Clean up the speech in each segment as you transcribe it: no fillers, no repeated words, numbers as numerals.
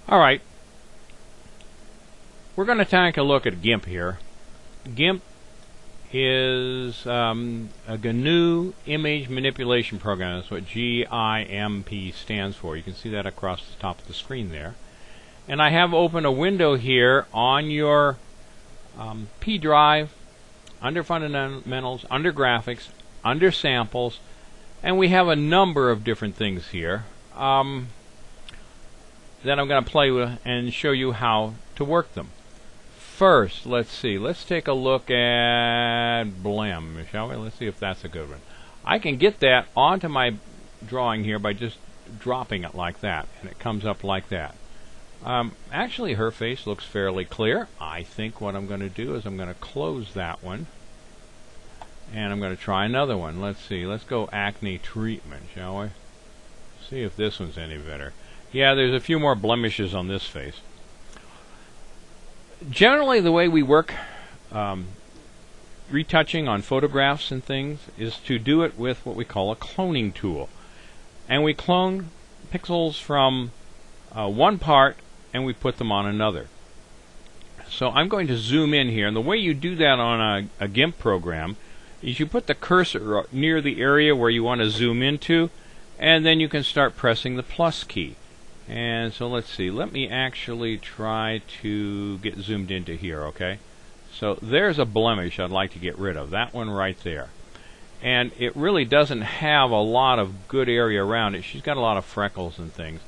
Alright, we're going to take a look at GIMP here. GIMP is a GNU image manipulation program. That's what GIMP stands for. You can see that across the top of the screen there. And I have open a window here on your P drive, under fundamentals, under graphics, under samples, and we have a number of different things here that I'm going to play with and show you how to work them. First, let's see. Let's take a look at Blem, shall we? Let's see if that's a good one. I can get that onto my drawing here by just dropping it like that, and it comes up like that. Actually, her face looks fairly clear. I think what I'm going to do is I'm going to close that one, and I'm going to try another one. Let's see. Let's go acne treatment, shall we? See if this one's any better. Yeah, there's a few more blemishes on this face. Generally, the way we work retouching on photographs and things is to do it with what we call a cloning tool. And we clone pixels from one part and we put them on another. So I'm going to zoom in here, and the way you do that on a GIMP program is you put the cursor near the area where you want to zoom into, and then you can start pressing the plus key. And so let's see, let me actually try to get zoomed into here, okay? So there's a blemish I'd like to get rid of, that one right there. And it really doesn't have a lot of good area around it. She's got a lot of freckles and things.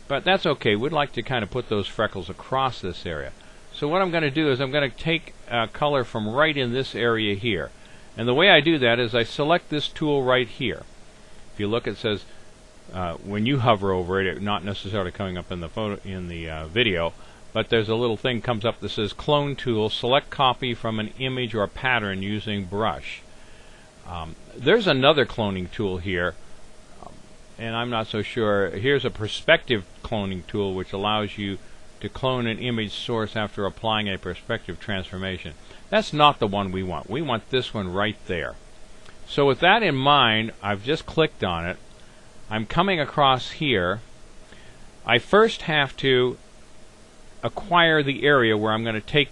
But that's okay, we'd like to kind of put those freckles across this area. So what I'm going to do is I'm going to take color from right in this area here. And the way I do that is I select this tool right here. If you look, it says when you hover over it, it's not necessarily coming up in the photo video, but there's a little thing comes up that says Clone Tool, select copy from an image or pattern using brush. There's another cloning tool here, and I'm not so sure. Here's a perspective cloning tool which allows you to clone an image source after applying a perspective transformation. That's not the one we want. We want this one right there. So with that in mind, I've just clicked on it. I'm coming across here. I first have to acquire the area where I'm going to take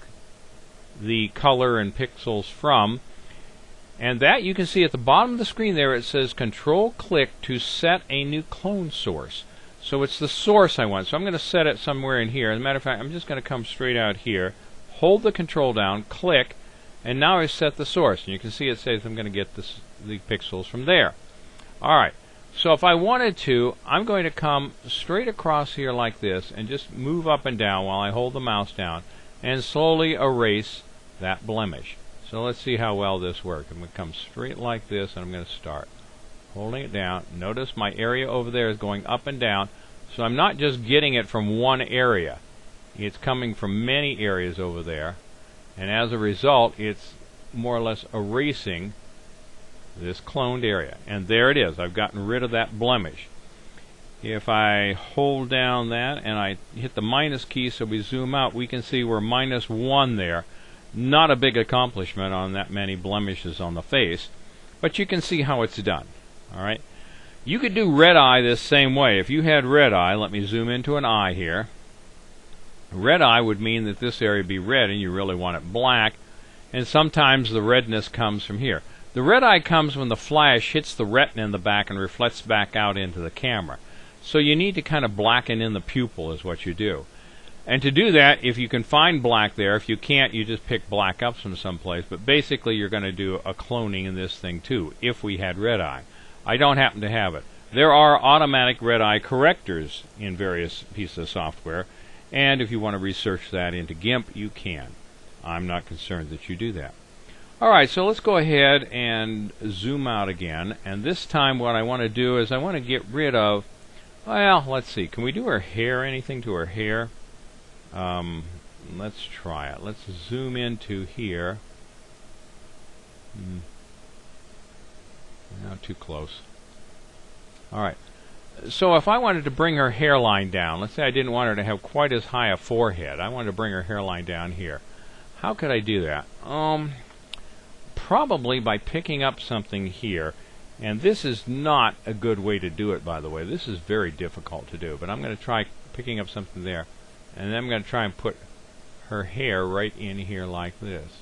the color and pixels from, and that you can see at the bottom of the screen there. It says Control click to set a new clone source. So it's the source I want. So I'm going to set it somewhere in here. As a matter of fact, I'm just going to come straight out here, hold the control down, click, and now I set the source. And you can see it says I'm going to get the pixels from there. Alright. So if I wanted to, I'm going to come straight across here like this and just move up and down while I hold the mouse down and slowly erase that blemish. So let's see how well this works. I'm going to come straight like this, and I'm going to start holding it down. Notice my area over there is going up and down, so I'm not just getting it from one area. It's coming from many areas over there, and as a result it's more or less erasing this cloned area. And there it is. I've gotten rid of that blemish. If I hold down that and I hit the minus key so we zoom out, we can see we're -1 there. Not a big accomplishment on that many blemishes on the face, but you can see how it's done. Alright, you could do red eye this same way. If you had red eye, let me zoom into an eye here. Red eye would mean that this area would be red and you really want it black, and sometimes the redness comes from here. The red eye comes when the flash hits the retina in the back and reflects back out into the camera. So you need to kind of blacken in the pupil is what you do. And to do that, if you can find black there, if you can't, you just pick black up from someplace. But basically you're going to do a cloning in this thing too, if we had red eye. I don't happen to have it. There are automatic red eye correctors in various pieces of software, and if you want to research that into GIMP, you can. I'm not concerned that you do that. Alright, so let's go ahead and zoom out again, and this time what I want to do is I want to get rid of, well, let's see, can we do her hair, anything to her hair? Let's try it. Let's zoom into here. Not too close. Alright, so if I wanted to bring her hairline down, let's say I didn't want her to have quite as high a forehead, I wanted to bring her hairline down here. How could I do that? Probably by picking up something here, and this is not a good way to do it, by the way. This is very difficult to do, but I'm going to try picking up something there. And then I'm going to try and put her hair right in here like this.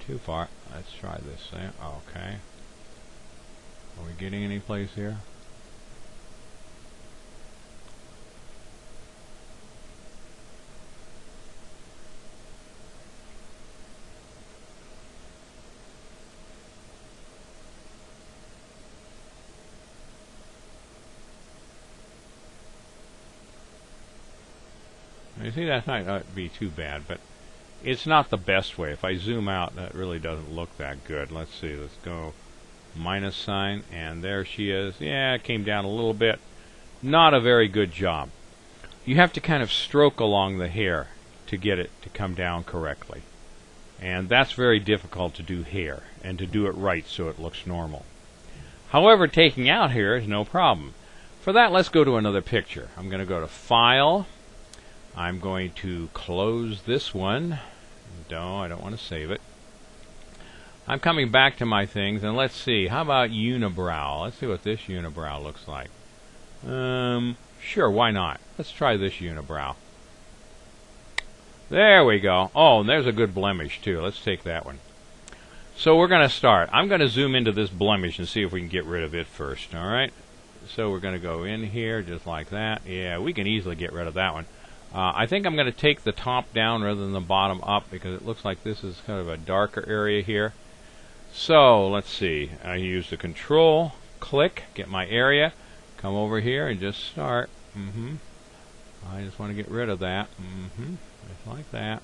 Too far. Let's try this thing. Okay. Are we getting any place here? You see, that might not be too bad, but it's not the best way. If I zoom out, that really doesn't look that good. Let's see, let's go minus sign, and there she is. Yeah, it came down a little bit. Not a very good job. You have to kind of stroke along the hair to get it to come down correctly. And that's very difficult to do hair, and to do it right so it looks normal. However, taking out hair is no problem. For that, let's go to another picture. I'm going to go to File. I'm going to close this one. No, I don't want to save it. I'm coming back to my things, and let's see. How about unibrow? Let's see what this unibrow looks like. Sure, why not? Let's try this unibrow. There we go. Oh, and there's a good blemish, too. Let's take that one. So we're going to start. I'm going to zoom into this blemish and see if we can get rid of it first, all right? So we're going to go in here just like that. Yeah, we can easily get rid of that one. I think I'm going to take the top down rather than the bottom up because it looks like this is kind of a darker area here. So let's see. I use the Control, click, get my area, come over here and just start. I just want to get rid of that. Just like that.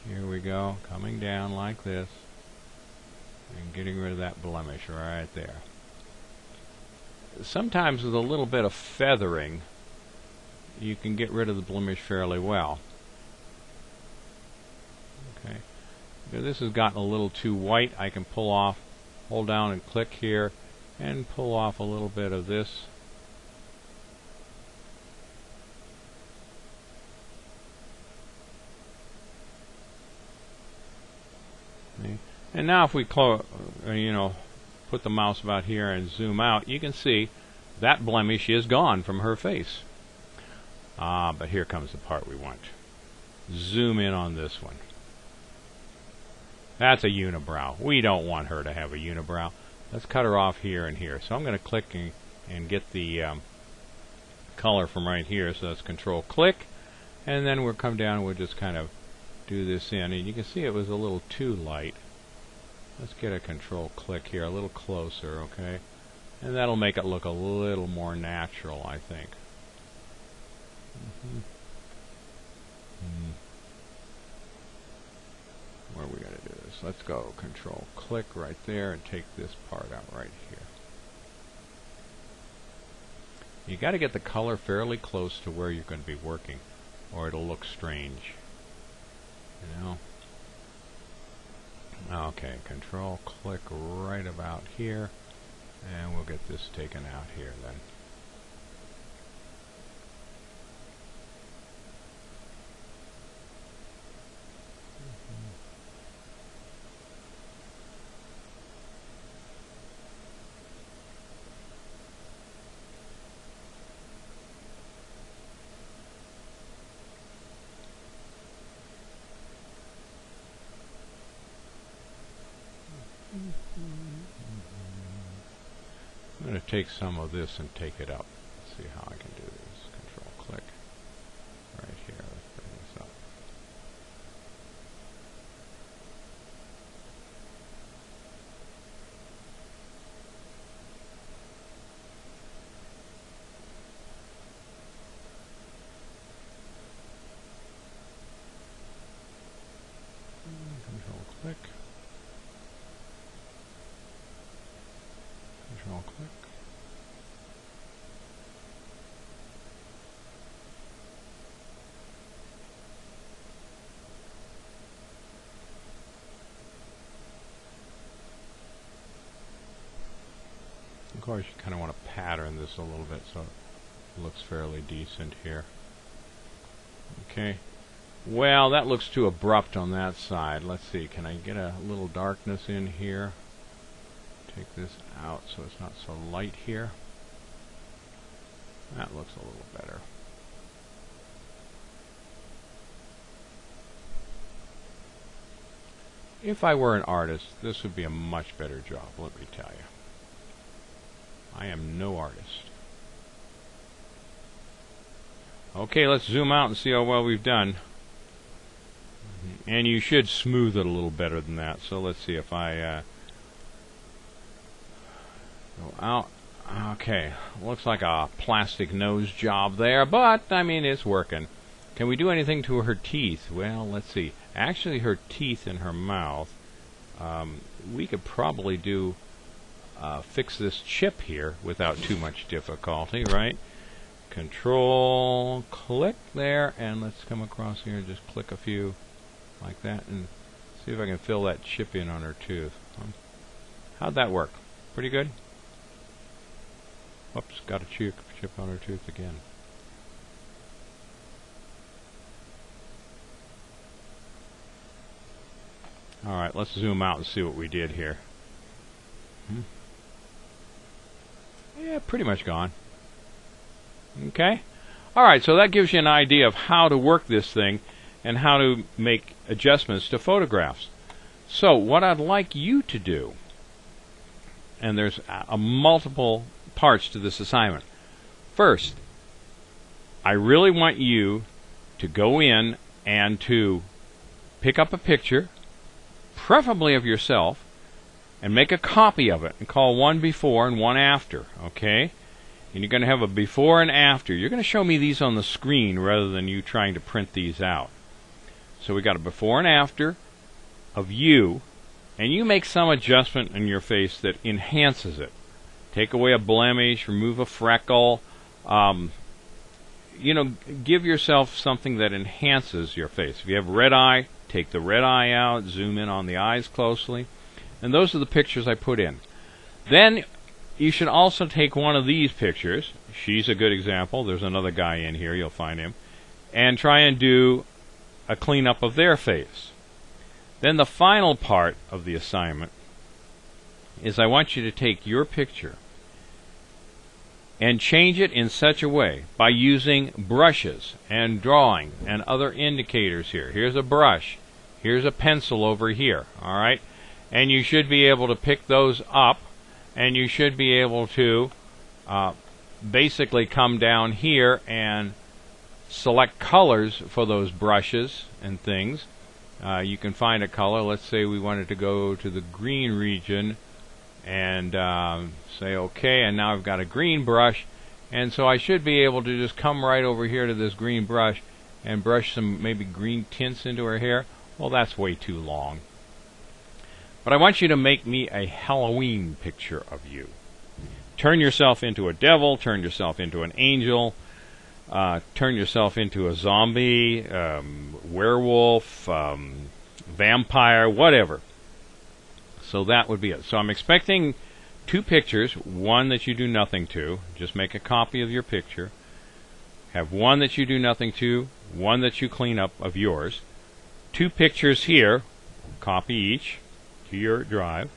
Here we go, coming down like this and getting rid of that blemish right there. Sometimes with a little bit of feathering, you can get rid of the blemish fairly well. Okay, because this has gotten a little too white, I can pull off, hold down and click here, and pull off a little bit of this. Okay. And now if we put the mouse about here and zoom out, you can see that blemish is gone from her face. But here comes the part we want. Zoom in on this one. That's a unibrow. We don't want her to have a unibrow. Let's cut her off here and here. So I'm going to click and get the color from right here. So that's Control click. And then we'll come down and we'll just kind of do this in. And you can see it was a little too light. Let's get a Control click here a little closer, okay? And that'll make it look a little more natural, I think. Where are we going to do this? Let's go Control click right there and take this part out right here. You got to get the color fairly close to where you're going to be working, or it'll look strange. You know? Okay, Control click right about here, and we'll get this taken out here then. I'm going to take some of this and take it up. Let's see how I can do this. Control click right here. Let's bring this up. Control click. Control click. Of course, you kind of want to pattern this a little bit so it looks fairly decent here. Okay. Well, that looks too abrupt on that side. Let's see, can I get a little darkness in here? Take this out so it's not so light here. That looks a little better. If I were an artist, this would be a much better job, let me tell you. I am no artist. Okay, let's zoom out and see how well we've done. And you should smooth it a little better than that. So let's see if I go out. Okay, looks like a plastic nose job there, but I mean it's working. Can we do anything to her teeth? Well, let's see. Actually, her teeth in her mouth, we could probably do fix this chip here without too much difficulty, right? Control, click there, and let's come across here and just click a few like that and see if I can fill that chip in on her tooth. How'd that work? Pretty good? Whoops, got a chip on her tooth again. Alright, let's zoom out and see what we did here. Yeah, pretty much gone. Okay? Alright, so that gives you an idea of how to work this thing and how to make adjustments to photographs. So, what I'd like you to do, and there's multiple parts to this assignment. First, I really want you to go in and to pick up a picture, preferably of yourself, and make a copy of it and call one before and one after, okay? And you're going to have a before and after. You're going to show me these on the screen rather than you trying to print these out. So we got a before and after of you, and you make some adjustment in your face that enhances it. Take away a blemish, remove a freckle, you know, give yourself something that enhances your face. If you have red eye, take the red eye out, zoom in on the eyes closely, and those are the pictures I put in. Then you should also take one of these pictures. She's a good example. There's another guy in here, you'll find him, and try and do a cleanup of their face. Then the final part of the assignment is I want you to take your picture and change it in such a way by using brushes and drawing and other indicators here. Here's a brush. Here's a pencil over here. Alright? And you should be able to pick those up, and you should be able to basically come down here and select colors for those brushes and things. You can find a color. Let's say we wanted to go to the green region and say OK, and now I've got a green brush, and so I should be able to just come right over here to this green brush and brush some maybe green tints into her hair. Well, that's way too long. But I want you to make me a Halloween picture of you. Turn yourself into a devil, turn yourself into an angel, turn yourself into a zombie, werewolf, vampire, whatever. So that would be it. So I'm expecting two pictures, one that you do nothing to. Just make a copy of your picture. Have one that you do nothing to, one that you clean up of yours. Two pictures here, copy each to your drive.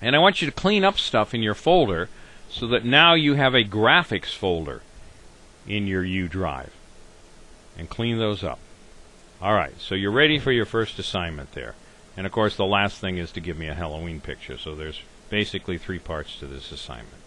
And I want you to clean up stuff in your folder so that now you have a graphics folder in your U drive. And clean those up. Alright, so you're ready for your first assignment there. And of course the last thing is to give me a Halloween picture. So there's basically 3 parts to this assignment.